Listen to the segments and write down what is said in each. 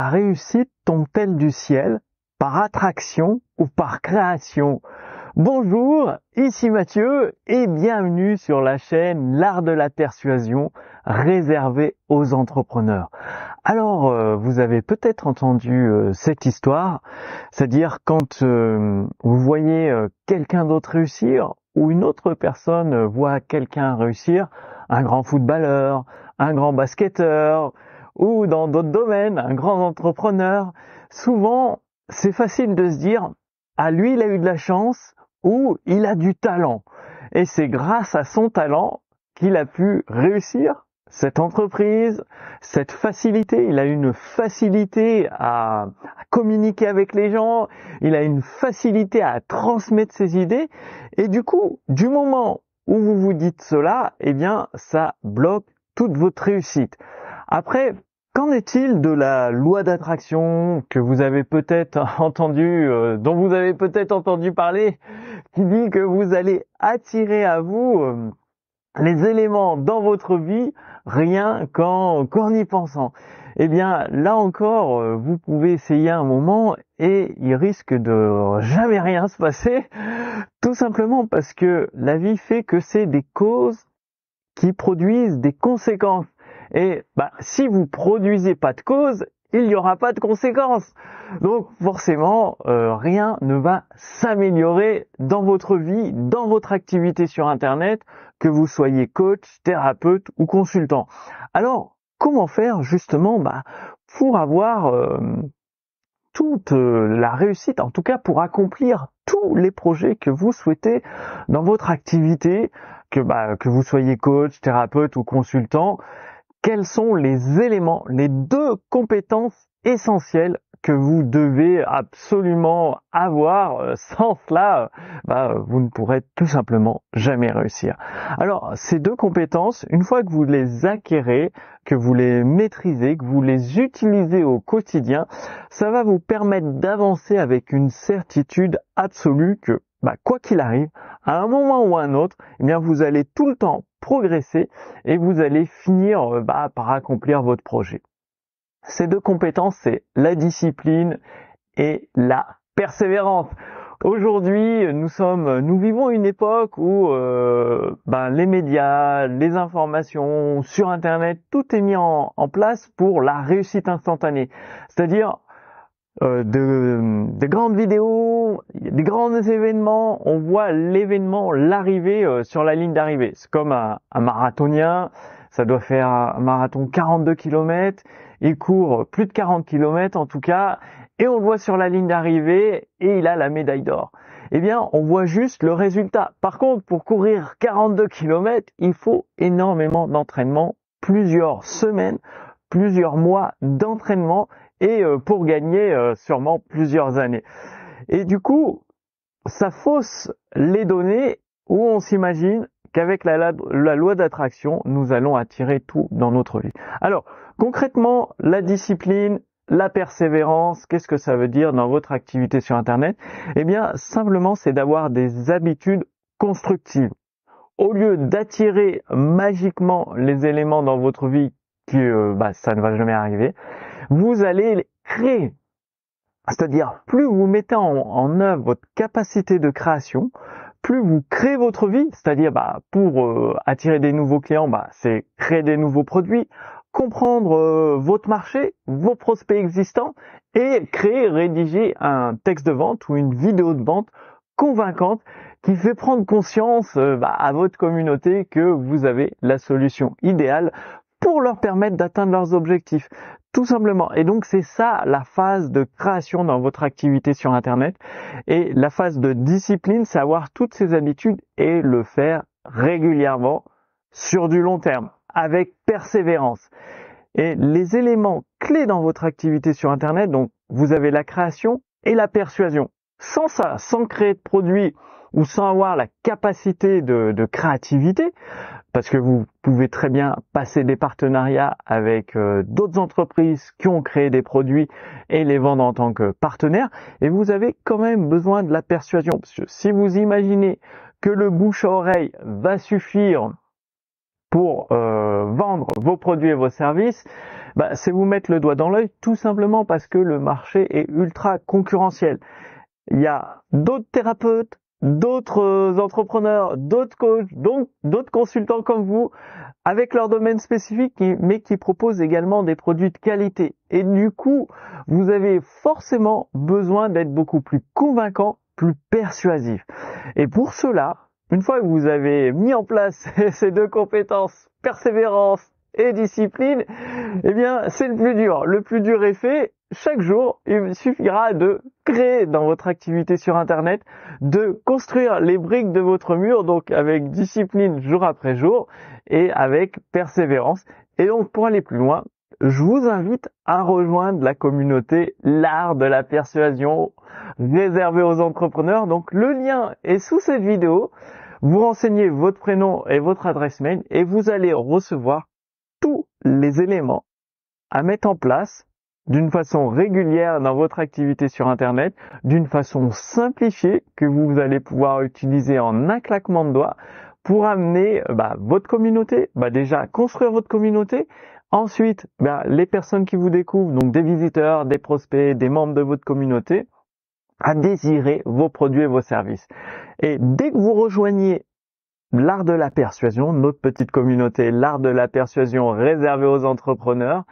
La réussite tombe-t-elle du ciel par attraction ou par création? Bonjour, ici Mathieu et bienvenue sur la chaîne L'Art de la Persuasion réservée aux entrepreneurs. Alors, vous avez peut-être entendu cette histoire, c'est-à-dire quand vous voyez quelqu'un d'autre réussir ou une autre personne voit quelqu'un réussir, un grand footballeur, un grand basketteur ou dans d'autres domaines, un grand entrepreneur, souvent c'est facile de se dire « Ah, lui, il a eu de la chance » ou « il a du talent ». Et c'est grâce à son talent qu'il a pu réussir cette entreprise, cette facilité. Il a une facilité à communiquer avec les gens, il a une facilité à transmettre ses idées. Et du coup, du moment où vous vous dites cela, eh bien, ça bloque toute votre réussite. Après, qu'en est-il de la loi d'attraction que vous avez peut-être entendu, dont vous avez peut-être entendu parler, qui dit que vous allez attirer à vous les éléments dans votre vie rien qu'en y pensant? Eh bien, là encore, vous pouvez essayer un moment et il risque de jamais rien se passer, tout simplement parce que la vie fait que c'est des causes qui produisent des conséquences. Et si vous produisez pas de cause, il n'y aura pas de conséquences. Donc forcément, rien ne va s'améliorer dans votre vie, dans votre activité sur Internet, que vous soyez coach, thérapeute ou consultant. Alors, comment faire justement pour avoir toute la réussite, en tout cas pour accomplir tous les projets que vous souhaitez dans votre activité, que vous soyez coach, thérapeute ou consultant? Quels sont les éléments, les 2 compétences essentielles que vous devez absolument avoir? Sans cela, vous ne pourrez tout simplement jamais réussir. Alors, ces 2 compétences, une fois que vous les acquérez, que vous les maîtrisez, que vous les utilisez au quotidien, ça va vous permettre d'avancer avec une certitude absolue que, quoi qu'il arrive, à un moment ou à un autre, eh bien, vous allez tout le temps progresser et vous allez finir par accomplir votre projet. Ces 2 compétences, c'est la discipline et la persévérance. Aujourd'hui, nous vivons une époque où les médias, les informations sur Internet, tout est mis en place pour la réussite instantanée. C'est-à-dire de grandes vidéos, des grands événements, on voit l'arrivée sur la ligne d'arrivée. C'est comme un marathonien, ça doit faire un marathon 42 km, il court plus de 40 km en tout cas, et on le voit sur la ligne d'arrivée et il a la médaille d'or. Eh bien, on voit juste le résultat. Par contre, pour courir 42 km, il faut énormément d'entraînement, plusieurs semaines, plusieurs mois d'entraînement et pour gagner sûrement plusieurs années. Et du coup, ça fausse les données où on s'imagine qu'avec la loi d'attraction, nous allons attirer tout dans notre vie. Alors, concrètement, la discipline, la persévérance, qu'est-ce que ça veut dire dans votre activité sur Internet? Eh bien, simplement, c'est d'avoir des habitudes constructives. Au lieu d'attirer magiquement les éléments dans votre vie, ça ne va jamais arriver, vous allez les créer. C'est-à-dire, plus vous mettez en œuvre votre capacité de création, plus vous créez votre vie, c'est-à-dire pour attirer des nouveaux clients, c'est créer des nouveaux produits, comprendre votre marché, vos prospects existants et rédiger un texte de vente ou une vidéo de vente convaincante qui fait prendre conscience à votre communauté que vous avez la solution idéale pour leur permettre d'atteindre leurs objectifs. Tout simplement. Et donc, c'est ça la phase de création dans votre activité sur Internet. Et la phase de discipline, c'est avoir toutes ces habitudes et le faire régulièrement sur du long terme, avec persévérance. Et les éléments clés dans votre activité sur Internet, donc, vous avez la création et la persuasion. Sans ça, sans créer de produits ou sans avoir la capacité de créativité, parce que vous pouvez très bien passer des partenariats avec d'autres entreprises qui ont créé des produits et les vendre en tant que partenaires, et vous avez quand même besoin de la persuasion. Parce que si vous imaginez que le bouche à oreille va suffire pour vendre vos produits et vos services, c'est vous mettre le doigt dans l'œil, tout simplement parce que le marché est ultra concurrentiel. Il y a d'autres thérapeutes, d'autres entrepreneurs, d'autres coachs, donc d'autres consultants comme vous, avec leur domaine spécifique, mais qui proposent également des produits de qualité. Et du coup, vous avez forcément besoin d'être beaucoup plus convaincant, plus persuasif. Et pour cela, une fois que vous avez mis en place ces deux compétences, persévérance et discipline, eh bien, c'est le plus dur. Le plus dur est fait. Chaque jour, il suffira de créer dans votre activité sur Internet, de construire les briques de votre mur, donc avec discipline jour après jour et avec persévérance. Et donc, pour aller plus loin, je vous invite à rejoindre la communauté L'Art de la Persuasion réservée aux entrepreneurs. Donc, le lien est sous cette vidéo. Vous renseignez votre prénom et votre adresse mail et vous allez recevoir tous les éléments à mettre en place d'une façon régulière dans votre activité sur Internet, d'une façon simplifiée que vous allez pouvoir utiliser en un claquement de doigts pour amener votre communauté, déjà construire votre communauté, ensuite les personnes qui vous découvrent, donc des visiteurs, des prospects, des membres de votre communauté, à désirer vos produits et vos services. Et dès que vous rejoignez l'Art de la Persuasion, notre petite communauté, l'Art de la Persuasion réservée aux entrepreneurs,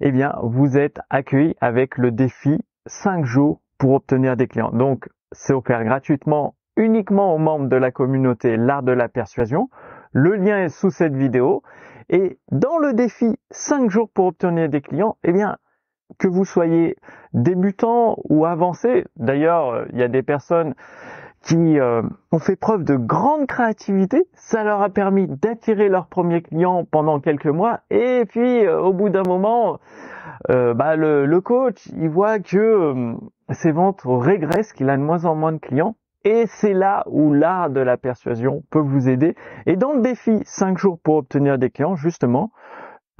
eh bien, vous êtes accueilli avec le défi 5 jours pour obtenir des clients. Donc, c'est offert gratuitement uniquement aux membres de la communauté L'Art de la Persuasion. Le lien est sous cette vidéo. Et dans le défi 5 jours pour obtenir des clients, eh bien, que vous soyez débutant ou avancé, d'ailleurs, il y a des personnes qui ont fait preuve de grande créativité, ça leur a permis d'attirer leurs premiers clients pendant quelques mois, et puis au bout d'un moment, le coach, il voit que ses ventes régressent, qu'il a de moins en moins de clients, et c'est là où l'art de la persuasion peut vous aider. Et dans le défi 5 jours pour obtenir des clients, justement,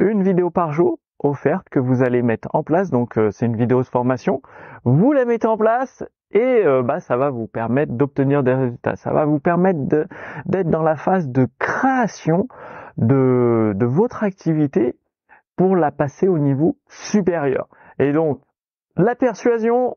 une vidéo par jour offerte que vous allez mettre en place, donc c'est une vidéo de formation, vous la mettez en place et ça va vous permettre d'obtenir des résultats, ça va vous permettre d'être dans la phase de création de votre activité pour la passer au niveau supérieur. Et donc la persuasion,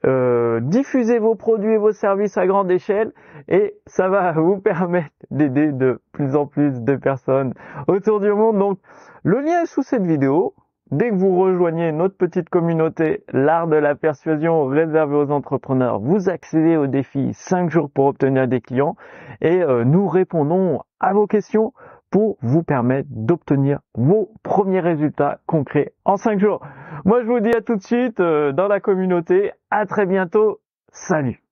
diffusez vos produits et vos services à grande échelle et ça va vous permettre d'aider de plus en plus de personnes autour du monde. Donc le lien est sous cette vidéo. Dès que vous rejoignez notre petite communauté, l'Art de la Persuasion réservé aux entrepreneurs, vous accédez au défi 5 jours pour obtenir des clients et nous répondons à vos questions pour vous permettre d'obtenir vos premiers résultats concrets en 5 jours. Moi, je vous dis à tout de suite dans la communauté. À très bientôt. Salut!